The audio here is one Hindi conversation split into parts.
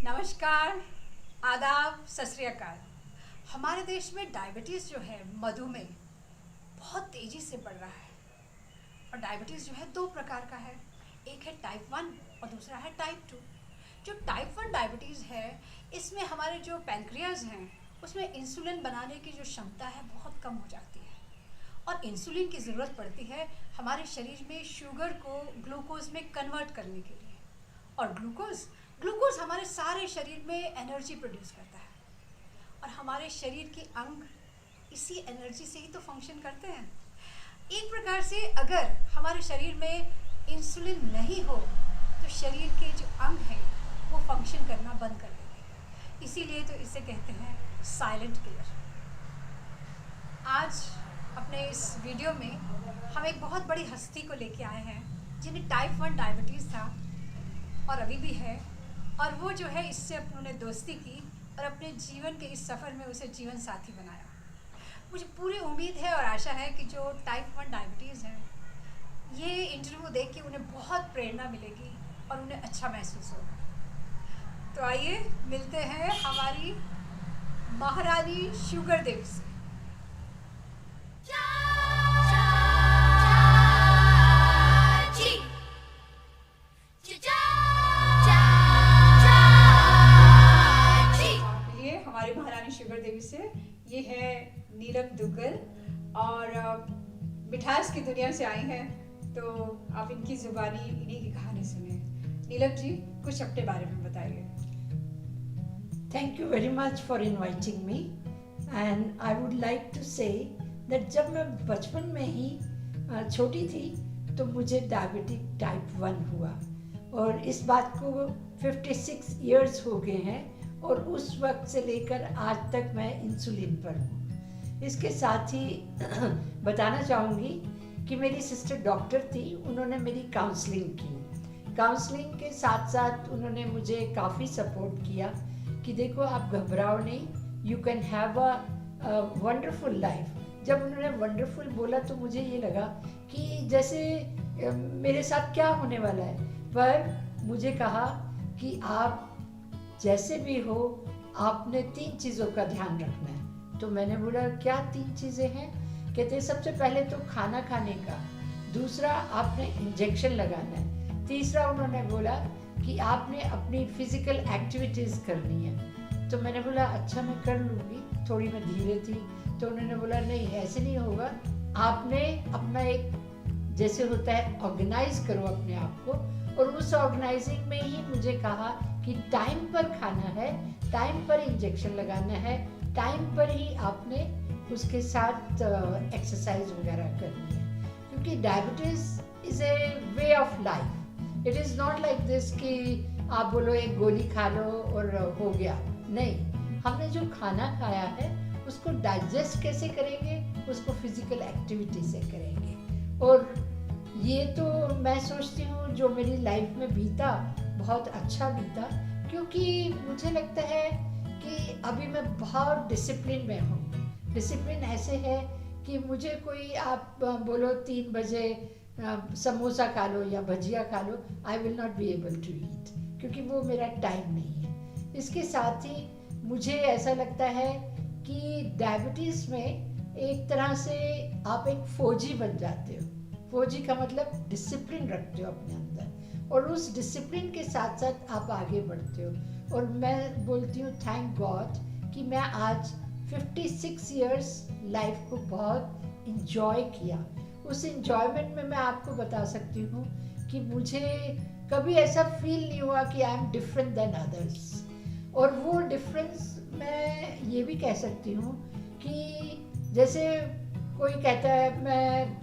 नमस्कार, आदाब, सत श्री अकाल। हमारे देश में डायबिटीज़ जो है, मधुमेह, बहुत तेज़ी से बढ़ रहा है। और डायबिटीज़ जो है दो प्रकार का है, एक है टाइप 1 और दूसरा है टाइप 2। जो टाइप 1 डायबिटीज़ है, इसमें हमारे जो पैंक्रियाज हैं, उसमें इंसुलिन बनाने की जो क्षमता है बहुत कम हो जाती है और इंसुलिन की ज़रूरत पड़ती है हमारे शरीर में शुगर को ग्लूकोज में कन्वर्ट करने के लिए। और ग्लूकोज ग्लूकोज हमारे सारे शरीर में एनर्जी प्रोड्यूस करता है और हमारे शरीर के अंग इसी एनर्जी से ही तो फंक्शन करते हैं। एक प्रकार से अगर हमारे शरीर में इंसुलिन नहीं हो तो शरीर के जो अंग हैं वो फंक्शन करना बंद कर देंगे। इसीलिए तो इसे कहते हैं साइलेंट किलर। आज अपने इस वीडियो में हम एक बहुत बड़ी हस्ती को लेके आए हैं जिन्हें टाइप 1 डायबिटीज़ था और अभी भी है, और वो जो है इससे उन्होंने दोस्ती की और अपने जीवन के इस सफ़र में उसे जीवन साथी बनाया। मुझे पूरी उम्मीद है और आशा है कि जो टाइप 1 डायबिटीज़ है, ये इंटरव्यू देख के उन्हें बहुत प्रेरणा मिलेगी और उन्हें अच्छा महसूस होगा। तो आइए मिलते हैं हमारी महारानी शुगर देवी से। हमारी महारानी शुगर देवी से ये है नीलम दुग्गल और मिठास की दुनिया से आई हैं, तो आप इनकी जुबानी इन्हीं की कहानी सुने। नीलम जी, कुछ अपने बारे में बताइए। Thank you very much for inviting me, and I would like to say that जब मैं बचपन में ही छोटी थी तो मुझे डायबिटिक टाइप 1 हुआ और इस बात को 56 इयर्स हो गए हैं और उस वक्त से लेकर आज तक मैं इंसुलिन पर हूँ। इसके साथ ही बताना चाहूँगी कि मेरी सिस्टर डॉक्टर थी, उन्होंने मेरी काउंसलिंग की। काउंसलिंग के साथ साथ उन्होंने मुझे काफ़ी सपोर्ट किया कि देखो आप घबराओ नहीं, you can have a wonderful life. जब उन्होंने वंडरफुल बोला तो मुझे ये लगा कि जैसे मेरे साथ क्या होने वाला है, पर मुझे कहा कि आप जैसे भी हो आपने 3 चीज़ों का ध्यान रखना है। तो मैंने बोला क्या 3 चीज़ें हैं? कहते सबसे पहले तो खाना खाने का, दूसरा आपने इंजेक्शन लगाना है, तीसरा उन्होंने बोला कि आपने अपनी फिजिकल एक्टिविटीज़ करनी है। तो मैंने बोला अच्छा मैं कर लूँगी, थोड़ी मैं धीरे थी। तो उन्होंने बोला नहीं ऐसे नहीं होगा, आपने अपना एक जैसे होता है ऑर्गेनाइज करो अपने आप को। और उस ऑर्गेनाइजिंग में ही मुझे कहा कि टाइम पर खाना है, टाइम पर इंजेक्शन लगाना है, टाइम पर ही आपने उसके साथ एक्सरसाइज वगैरह करनी है, क्योंकि diabetes is a way of life. It is not like this कि आप बोलो एक गोली खा लो और हो गया, नहीं। हमने जो खाना खाया है उसको डाइजेस्ट कैसे करेंगे, उसको फिजिकल एक्टिविटी से करेंगे। और ये तो मैं सोचती हूँ जो मेरी लाइफ में बीता बहुत अच्छा बीता, क्योंकि मुझे लगता है कि अभी मैं बहुत डिसिप्लिन में हूँ। डिसिप्लिन ऐसे है कि मुझे कोई आप बोलो 3 बजे समोसा खा लो या भजिया खा लो, I will not be able to eat, क्योंकि वो मेरा टाइम नहीं है। इसके साथ ही मुझे ऐसा लगता है कि डायबिटीज़ में एक तरह से आप एक फौजी बन जाते हो। फौजी का मतलब डिसिप्लिन रखते हो अपने अंदर और उस डिसिप्लिन के साथ साथ आप आगे बढ़ते हो। और मैं बोलती हूँ थैंक गॉड कि मैं आज 56 इयर्स लाइफ को बहुत इंजॉय किया। उस इंजॉयमेंट में मैं आपको बता सकती हूँ कि मुझे कभी ऐसा फील नहीं हुआ कि I am different than others. और वो डिफरेंस मैं ये भी कह सकती हूँ कि जैसे कोई कहता है मैं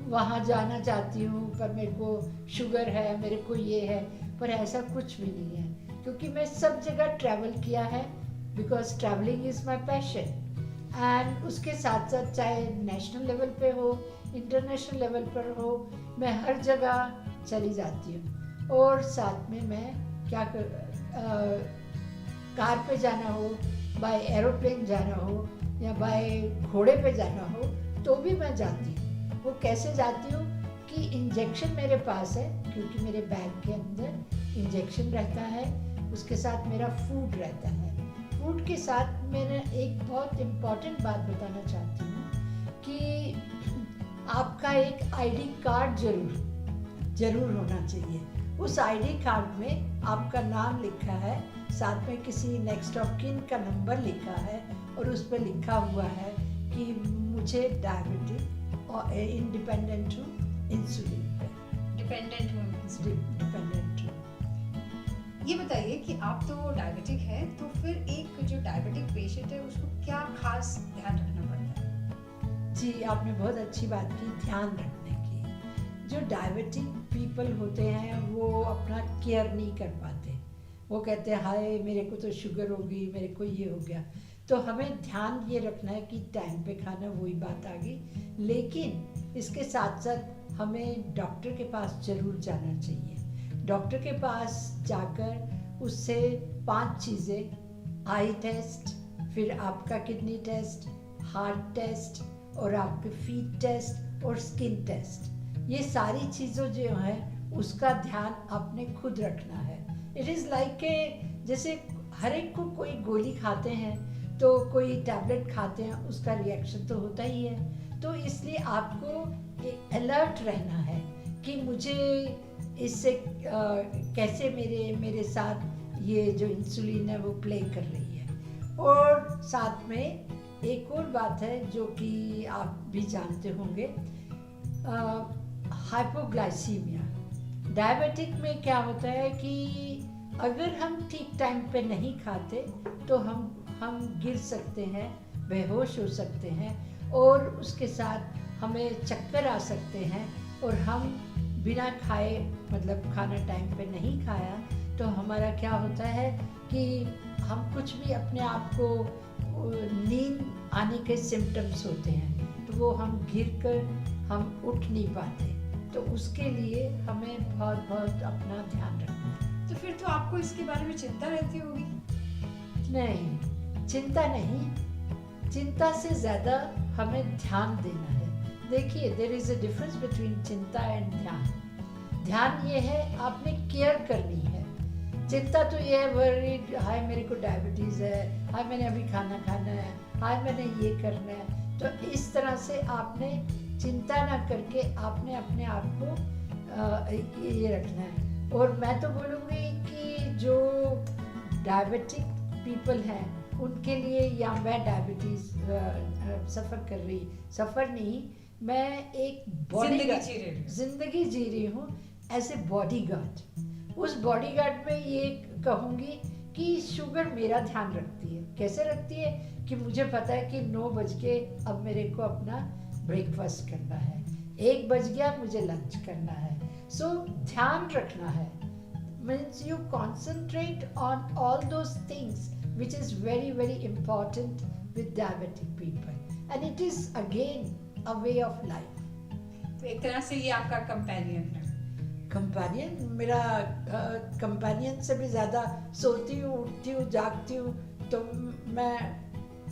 वहाँ जाना चाहती हूँ पर मेरे को शुगर है, मेरे को ये है, पर ऐसा कुछ भी नहीं है, क्योंकि मैं सब जगह ट्रैवल किया है, because travelling is my passion. And उसके साथ साथ चाहे नेशनल लेवल पे हो, इंटरनेशनल लेवल पर हो, मैं हर जगह चली जाती हूँ। और साथ में मैं क्या कार पे जाना हो, बाय एरोप्लेन जाना हो या बाय घोड़े पे जाना हो तो भी मैं जाती हूँ। वो कैसे जाती हूँ कि इंजेक्शन मेरे पास है, क्योंकि मेरे बैग के अंदर इंजेक्शन रहता है, उसके साथ मेरा फूड रहता है। फूड के साथ मैंने एक बहुत इम्पॉर्टेंट बात बताना चाहती हूँ कि आपका एक आईडी कार्ड जरूर होना चाहिए। उस आईडी कार्ड में आपका नाम लिखा है, साथ में किसी नेक्स्ट ऑफ किन का नंबर लिखा है और उस पर लिखा हुआ है कि मुझे डायबिटिक और इंडिपेंडेंट हूँ इंसुलिन पे। डिपेंडेंट हूँ। डिपेंडेंट हूँ। ये बताइए कि आप तो डायबिटिक है, तो फिर एक जो डायबिटिक पेशेंट है उसको क्या खास ध्यान रखना पड़ता है? जी, आपने बहुत अच्छी बात की, ध्यान रखने की। जो डायबिटिक पीपल होते हैं वो अपना केयर नहीं कर पाते। वो कहते हैं हाय मेरे को तो शुगर हो गई, मेरे को ये हो गया। तो हमें ध्यान ये रखना है कि टाइम पे खाना, वही बात आ गई। लेकिन इसके साथ साथ हमें डॉक्टर के पास ज़रूर जाना चाहिए। डॉक्टर के पास जाकर उससे 5 चीज़ें, आई टेस्ट, फिर आपका किडनी टेस्ट, हार्ट टेस्ट और आपके फीट टेस्ट और स्किन टेस्ट, ये सारी चीज़ों जो है उसका ध्यान आपने खुद रखना है। इट इज़ लाइक जैसे हर एक को कोई गोली खाते हैं तो कोई टैबलेट खाते हैं, उसका रिएक्शन तो होता ही है। तो इसलिए आपको अलर्ट रहना है कि मुझे इससे कैसे मेरे साथ ये जो इंसुलिन है वो प्ले कर रही है। और साथ में एक और बात है जो कि आप भी जानते होंगे, हाइपोग्लाइसीमिया। डायबिटिक में क्या होता है कि अगर हम ठीक टाइम पे नहीं खाते तो हम गिर सकते हैं, बेहोश हो सकते हैं और उसके साथ हमें चक्कर आ सकते हैं। और हम बिना खाए, मतलब खाना टाइम पे नहीं खाया तो हमारा क्या होता है कि हम कुछ भी अपने आप को, नींद आने के सिम्टम्स होते हैं तो वो हम गिर कर हम उठ नहीं पाते। तो उसके लिए हमें बहुत बहुत अपना ध्यान रखना है। तो फिर तो आपको इसके बारे में चिंता रहती होगी? नहीं, चिंता नहीं, चिंता से ज़्यादा हमें ध्यान देना है। देखिए, there is a difference between चिंता एंड ध्यान। ध्यान ये है आपने केयर करनी है। चिंता तो ये है वरीड, हाय मेरे को डायबिटीज़ है, हाय मैंने अभी खाना खाना है, हाय मैंने ये करना है। तो इस तरह से आपने चिंता ना करके आपने अपने आप को ये रखना है। और मैं तो बोलूँगी कि जो डायबिटिक पीपल हैं उनके लिए, या मैं डायबिटीज़ सफ़र नहीं, मैं एक जिंदगी जी रही हूँ एज ए बॉडीगार्ड। उस बॉडीगार्ड में ये कहूँगी कि शुगर मेरा ध्यान रखती है। कैसे रखती है कि मुझे पता है कि 9 बज के अब मेरे को अपना ब्रेकफास्ट करना है, 1 बज गया मुझे लंच करना है। सो ध्यान रखना है means you concentrate on all those things which is very very important with diabetic people, and it is again a way of life. तो एक तरह से ये आपका कंपेनियन है। कंपेनियन, मेरा कंपेनियन से भी ज़्यादा सोती हूँ, उठती हूँ, जागती हूँ। तो मैं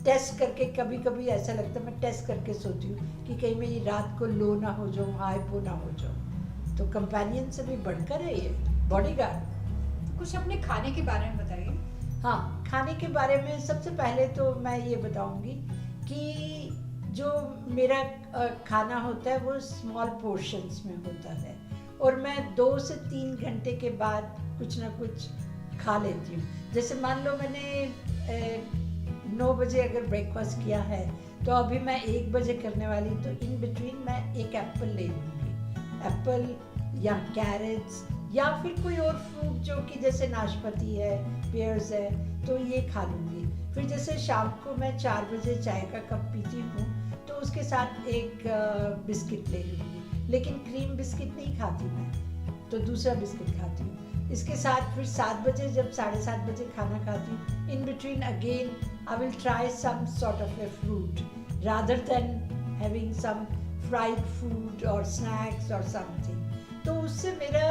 टेस्ट करके, कभी कभी ऐसा लगता है मैं टेस्ट करके सोती हूँ कि कहीं मेरी रात को लो ना हो जाऊँ, हाइपो ना हो जाऊँ। तो कंपेनियन से भी बढ़कर है ये बॉडीगार्ड। तो कुछ अपने खाने के बारे में बताइए। हाँ, खाने के बारे में सबसे पहले तो मैं ये बताऊंगी कि जो मेरा खाना होता है वो स्मॉल पोर्शंस में होता है और मैं 2 से 3 घंटे के बाद कुछ ना कुछ खा लेती हूँ। जैसे मान लो मैंने 9 बजे अगर ब्रेकफास्ट किया है तो अभी मैं 1 बजे करने वाली, तो इन बिटवीन मैं एक एप्पल ले लूँगी, एप्पल या कैरेट्स या फिर कोई और फ्रूट जो कि जैसे नाशपाती है, पेयर्स है, तो ये खा लूँगी। फिर जैसे शाम को मैं 4 बजे चाय का कप पीती हूँ तो उसके साथ एक बिस्किट ले लूँगी, लेकिन क्रीम बिस्किट नहीं खाती मैं, तो दूसरा बिस्किट खाती हूँ। इसके साथ फिर 7 बजे, जब 7:30 बजे खाना खाती हूँ, in between again I will try some sort of a fruit rather than having some fried food और स्नैक्स और समथिंग। तो उससे मेरा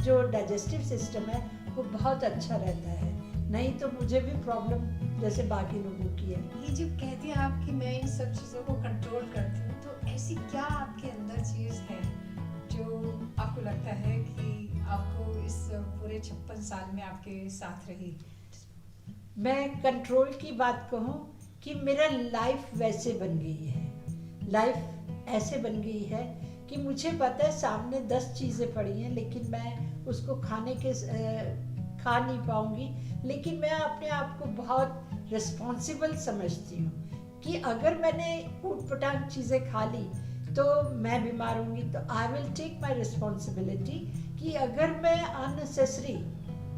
जो डाइजेस्टिव सिस्टम है वो बहुत अच्छा रहता है। नहीं तो मुझे भी प्रॉब्लम जैसे बाकी लोगों की है। ये जो कहती हैं आप कि मैं इन सब चीज़ों को कंट्रोल करती हूँ, तो ऐसी क्या आपके अंदर चीज़ है जो आपको लगता है कि आपको इस पूरे 56 साल में आपके साथ रही? मैं कंट्रोल की बात कहूँ कि मेरा लाइफ वैसे बन गई है, लाइफ ऐसे बन गई है कि मुझे पता है सामने 10 चीज़ें पड़ी हैं, लेकिन मैं उसको खा नहीं पाऊंगी। लेकिन मैं अपने आप को बहुत रिस्पॉन्सिबल समझती हूँ कि अगर मैंने ऊटपटांग चीज़ें खा ली तो मैं बीमार होंगी, तो I will take my responsibility कि अगर मैं अननेसेसरी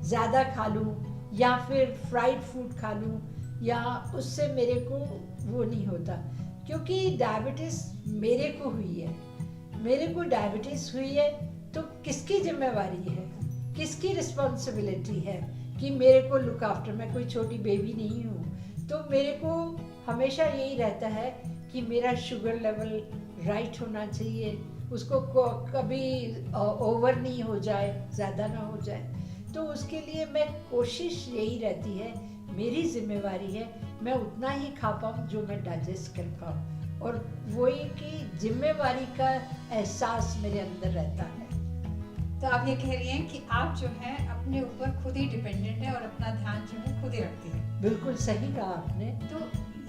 ज़्यादा खा लूँ या फिर फ्राइड फूड खा लूँ या उससे मेरे को वो नहीं होता, क्योंकि डायबिटीज़ मेरे को हुई है, मेरे को डायबिटीज़ हुई है तो किसकी जिम्मेवारी है, किसकी रिस्पॉन्सिबिलिटी है कि मेरे को लुक आफ्टर। मैं कोई छोटी बेबी नहीं हूँ, तो मेरे को हमेशा यही रहता है कि मेरा शुगर लेवल राइट होना चाहिए, उसको कभी ओवर नहीं हो जाए, ज़्यादा ना हो जाए। तो उसके लिए मैं कोशिश यही रहती है, मेरी जिम्मेवारी है मैं उतना ही खा पाऊँ जो मैं डाइजेस्ट कर पाऊँ, और वही कि जिम्मेवारी का एहसास मेरे अंदर रहता है। तो आप ये कह रही हैं कि आप जो है अपने ऊपर खुद ही डिपेंडेंट है और अपना ध्यान जो है खुद ही रखती है। बिल्कुल सही कहा आपने। तो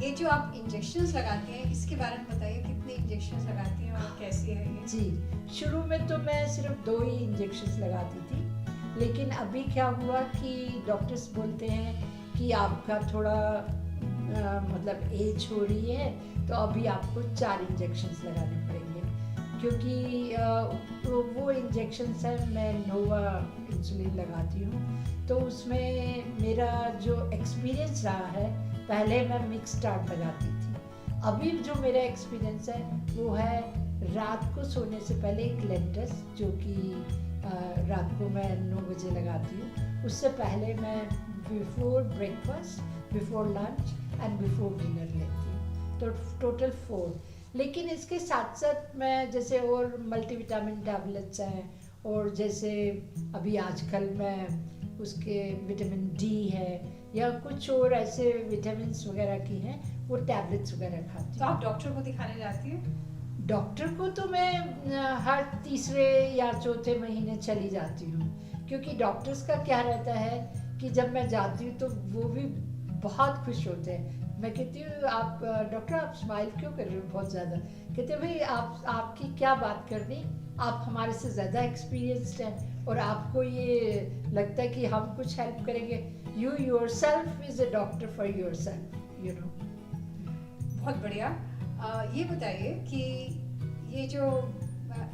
ये जो आप इंजेक्शंस लगाती हैं, इसके बारे में बताइए, कितने इंजेक्शंस लगाती हैं और कैसी है ये? जी, शुरू में तो मैं सिर्फ 2 ही इंजेक्शंस लगाती थी, लेकिन अभी क्या हुआ कि डॉक्टर्स बोलते हैं कि आपका थोड़ा मतलब एज हो रही है, तो अभी आपको 4 इंजेक्शंस लगाने पड़ेंगे, क्योंकि वो इंजेक्शंस है, मैं नोवा इंसुलिन लगाती हूँ। तो उसमें मेरा जो एक्सपीरियंस रहा है, पहले मैं मिक्स स्टार्ट लगाती थी, अभी जो मेरा एक्सपीरियंस है वो है रात को सोने से पहले एक लेंटस, जो कि रात को मैं 9 बजे लगाती हूँ। उससे पहले मैं before breakfast, before lunch and before dinner लेती हूँ, तो टोटल 4। लेकिन इसके साथ साथ मैं जैसे और मल्टीविटामिन टैबलेट्स हैं, और जैसे अभी आजकल मैं उसके विटामिन डी है या कुछ और ऐसे विटामिन वगैरह की हैं, वो टैबलेट्स वगैरह खाती तो हूँ। आप डॉक्टर को दिखाने जाती हैं? डॉक्टर को तो मैं हर तीसरे या चौथे महीने चली जाती हूँ, क्योंकि डॉक्टर्स का क्या रहता है कि जब मैं जाती हूँ तो वो भी बहुत खुश होते हैं। मैं कहती हूँ आप डॉक्टर आप स्माइल क्यों कर रहे हो बहुत ज़्यादा? कहते हैं भाई आपकी क्या बात करनी, आप हमारे से ज़्यादा एक्सपीरियंस्ड हैं और आपको ये लगता है कि हम कुछ हेल्प करेंगे। You yourself is a doctor for yourself, you know. बहुत बढ़िया। ये बताइए कि ये जो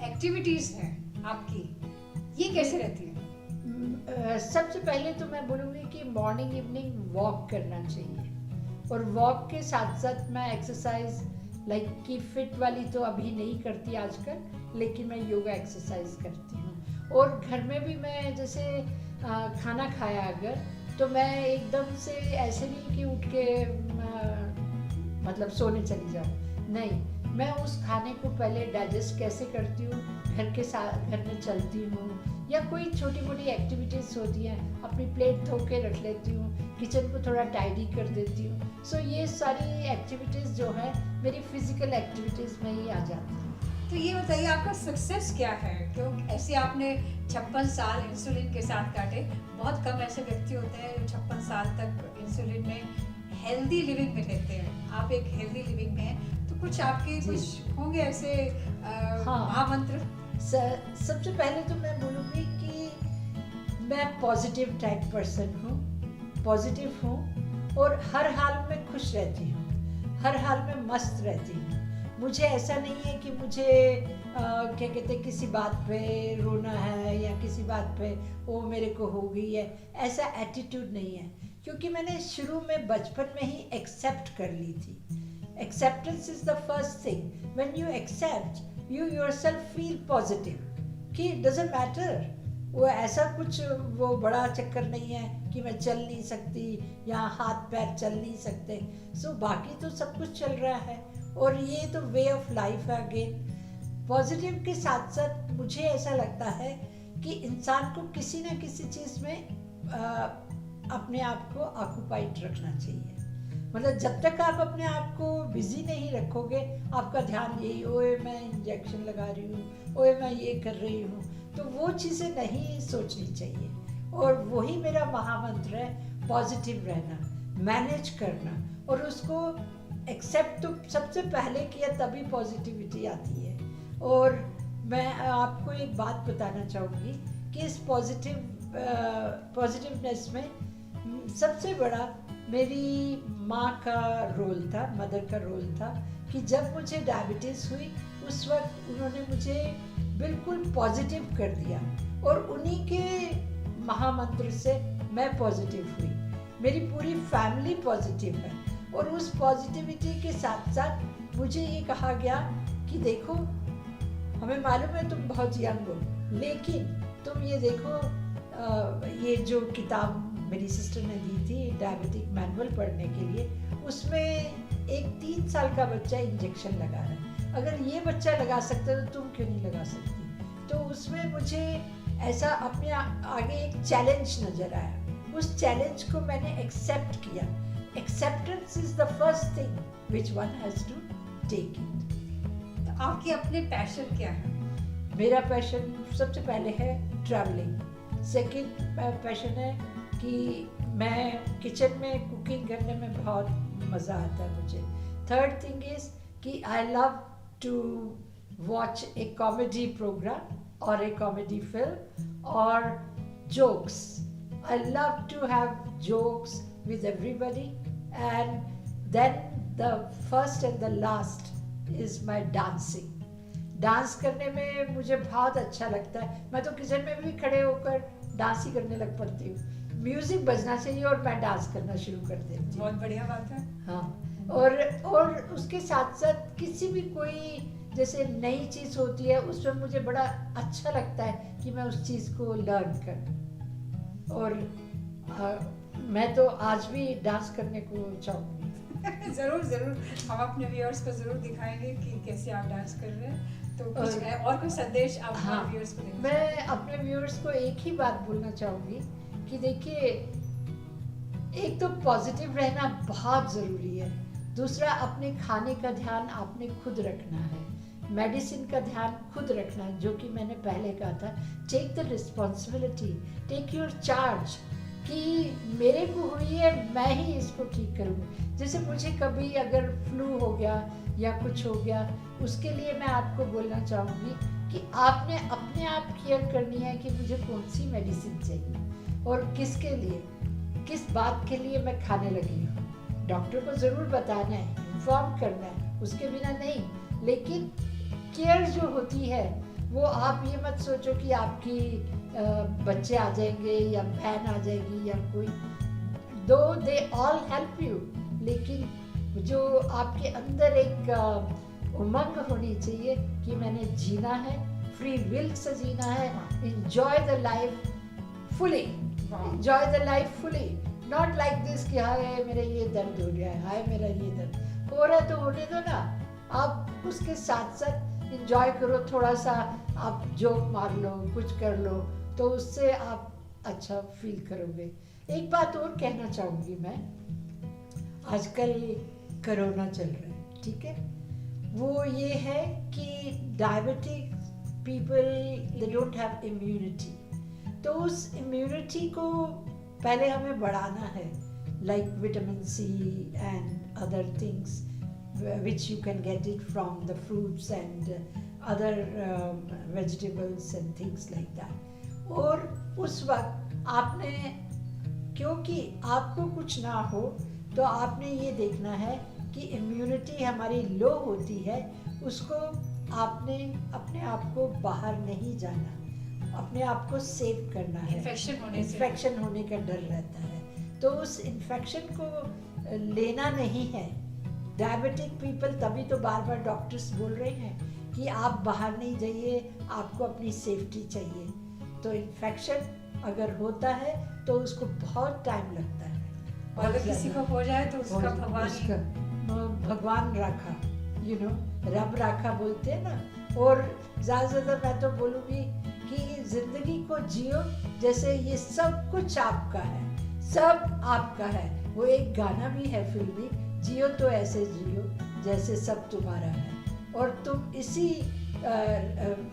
एक्टिविटीज़ हैं आपकी, ये कैसे रहती हैं? सबसे पहले तो मैं बोलूँगी कि मॉर्निंग इवनिंग वॉक करना चाहिए, और वॉक के साथ साथ मैं एक्सरसाइज लाइक कि फिट वाली तो अभी नहीं करती आजकल, लेकिन मैं योगा एक्सरसाइज करती हूँ। और घर में भी मैं जैसे खाना खाया अगर, तो मैं एकदम से ऐसे नहीं कि उठ के मतलब सोने चली जाऊँ, नहीं, मैं उस खाने को पहले डाइजेस्ट कैसे करती हूँ, घर में चलती हूँ, या कोई छोटी मोटी एक्टिविटीज़ होती हैं, अपनी प्लेट धो के रख लेती हूँ, किचन को थोड़ा टाइडी कर देती हूँ। सो ये सारी एक्टिविटीज़ जो है मेरी फिजिकल एक्टिविटीज़ में ही आ जाती हैं। तो ये बताइए आपका सक्सेस क्या है? क्यों ऐसे आपने 56 साल इंसुलिन के साथ काटे, बहुत कम ऐसे व्यक्ति होते हैं जो 56 साल तक इंसुलिन में हेल्दी लिविंग में रहते हैं। आप एक हेल्दी लिविंग में हैं, तो कुछ आपके कुछ होंगे ऐसे महामंत्र? सबसे पहले तो मैं बोलूँगी कि मैं पॉजिटिव टाइप पर्सन हूँ, पॉजिटिव हूँ और हर हाल में खुश रहती हूँ, हर हाल में मस्त रहती हूँ। मुझे ऐसा नहीं है कि मुझे क्या कहते हैं किसी बात पे रोना है या किसी बात पे वो मेरे को हो गई है, ऐसा एटीट्यूड नहीं है, क्योंकि मैंने शुरू में बचपन में ही एक्सेप्ट कर ली थी। Acceptance is the first thing. When you accept, you yourself feel positive कि doesn't matter, वो ऐसा कुछ वो बड़ा चक्कर नहीं है कि मैं चल नहीं सकती या हाथ पैर चल नहीं सकते। सो बाकी तो सब कुछ चल रहा है, और ये तो वे ऑफ लाइफ है। अगेन पॉजिटिव के साथ साथ मुझे ऐसा लगता है कि इंसान को किसी न किसी चीज़ में अपने आप को ऑक्यूपाइड रखना चाहिए। मतलब जब तक आप अपने आप को बिजी नहीं रखोगे, आपका ध्यान यही ओए मैं इंजेक्शन लगा रही हूँ, ओए मैं ये कर रही हूँ, तो वो चीज़ें नहीं सोचनी चाहिए। और वही मेरा महामंत्र है, पॉजिटिव रहना, मैनेज करना, और उसको एक्सेप्ट तो सबसे पहले किया तभी पॉजिटिविटी आती है। और मैं आपको एक बात बताना चाहूँगी कि इस पॉजिटिवनेस में सबसे बड़ा मेरी माँ का रोल था, मदर का रोल था, कि जब मुझे डायबिटीज़ हुई उस वक्त उन्होंने मुझे बिल्कुल पॉजिटिव कर दिया, और उन्हीं के महामंत्र से मैं पॉजिटिव हुई। मेरी पूरी फैमिली पॉजिटिव है, और उस पॉजिटिविटी के साथ साथ मुझे ये कहा गया कि देखो, हमें मालूम है तुम बहुत यंग हो, लेकिन तुम ये देखो, ये जो किताब मेरी सिस्टर ने दी थी डायबिटिक मैनुअल पढ़ने के लिए, उसमें एक 3 साल का बच्चा इंजेक्शन लगा रहा है, अगर ये बच्चा लगा सकता है तो तुम क्यों नहीं लगा सकती। तो उसमें मुझे ऐसा अपने आगे एक चैलेंज नज़र आया, उस चैलेंज को मैंने एक्सेप्ट किया। Acceptance is the first thing which one has to take it. तो आपके अपने पैशन क्या है? मेरा पैशन सबसे पहले है ट्रैवलिंग, सेकंड पैशन है कि मैं किचन में कुकिंग करने में बहुत मज़ा आता है मुझे, थर्ड थिंग इज़ कि I love to watch a comedy program और ए कॉमेडी फिल्म और jokes. I love to have jokes with everybody, and then the first and the last is my dancing. Dance करने में मुझे बहुत अच्छा लगता है, मैं तो किचन में भी खड़े होकर डांस ही करने लग पड़ती हूँ। म्यूजिक बजना चाहिए और मैं डांस करना शुरू कर देती हूँ। बहुत बढ़िया बात है। हाँ, और उसके साथ साथ किसी भी कोई जैसे नई चीज़ होती है उसमें मुझे बड़ा अच्छा लगता है कि मैं उस चीज़ को लर्न करूँ, और मैं तो आज भी डांस करने को चाहूँगी। ज़रूर ज़रूर, हम अपने व्यूअर्स को ज़रूर दिखाएंगे कि कैसे आप डांस कर रहे हैं। तो कुछ है और कोई संदेश आप हमारे व्यूअर्स को देना? मैं अपने व्यूअर्स को एक ही बात बोलना चाहूँगी कि देखिए, एक तो पॉजिटिव रहना बहुत ज़रूरी है, दूसरा अपने खाने का ध्यान आपने खुद रखना है, मेडिसिन का ध्यान खुद रखना है, जो कि मैंने पहले कहा था, take the responsibility, take your charge, कि मेरे को हुई है, मैं ही इसको ठीक करूँगी। जैसे मुझे कभी अगर फ्लू हो गया या कुछ हो गया, उसके लिए मैं आपको बोलना चाहूँगी कि आपने अपने आप केयर करनी है कि मुझे कौन सी मेडिसिन चाहिए और किसके लिए, किस बात के लिए मैं खाने लगी हूँ। डॉक्टर को ज़रूर बताना है, इन्फॉर्म करना है, उसके बिना नहीं। लेकिन केयर जो होती है वो आप ये मत सोचो कि आपकी बच्चे आ जाएंगे या बहन आ जाएगी या कोई, दो दे ऑल हेल्प यू, लेकिन जो आपके अंदर एक उमंग होनी चाहिए कि मैंने जीना है, फ्री विल से जीना है, enjoy the life fully, enjoy the life fully, not like this कि हाय मेरा ये दर्द हो गया है, हाय मेरा ये दर्द हो रहा है, तो होने दो ना, आप उसके साथ साथ इंजॉय करो, थोड़ा सा आप जोक मार लो, कुछ कर लो, तो उससे आप अच्छा फील करोगे। एक बात और कहना चाहूँगी मैं, आजकल कोरोना चल रहा है, ठीक है, वो ये है कि diabetic people they don't have immunity, तो उस इम्यूनिटी को पहले हमें बढ़ाना है, like vitamin C and other things which you can get it from the fruits and other vegetables and things like that. और उस वक्त आपने, क्योंकि आपको कुछ ना हो तो आपने ये देखना है कि इम्यूनिटी हमारी लो होती है, उसको आपने अपने आप को बाहर नहीं जाना, अपने आप को सेव करना है। इन्फेक्शन होने का डर रहता है, तो उस इन्फेक्शन को लेना नहीं है। डायबिटिक पीपल, तभी तो बार बार डॉक्टर्स बोल रहे हैं कि आप बाहर नहीं जाइए, आपको अपनी सेफ्टी चाहिए। तो इन्फेक्शन अगर होता है तो उसको बहुत टाइम लगता है, और अगर किसी को हो जाए तो उसका भगवान राखा, यू नो, रब राखा बोलते हैं ना। और ज़्यादा से ज़्यादा मैं तो बोलूँगी कि ज़िंदगी को जियो जैसे ये सब कुछ आपका है, सब आपका है। वो एक गाना भी है फिल्मी, जियो तो ऐसे जियो जैसे सब तुम्हारा है, और तुम इसी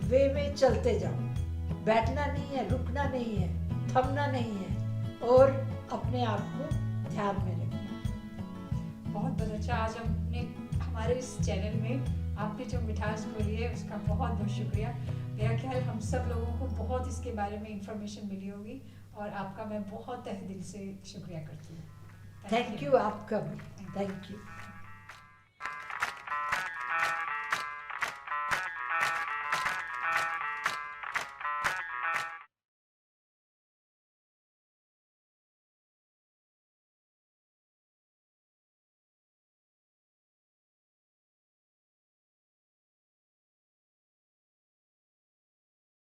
वे में चलते जाओ। बैठना नहीं है, रुकना नहीं है, थमना नहीं है और अपने आप को ध्यान में रखना। बहुत अच्छा। आज हमने हमारे इस चैनल में आपने जो मिठास बोली है उसका बहुत बहुत शुक्रिया। मेरा ख्याल हम सब लोगों को बहुत इसके बारे में इंफॉर्मेशन मिली होगी और आपका मैं बहुत तहे दिल से शुक्रिया करती हूँ। थैंक यू, आपका भी थैंक यू।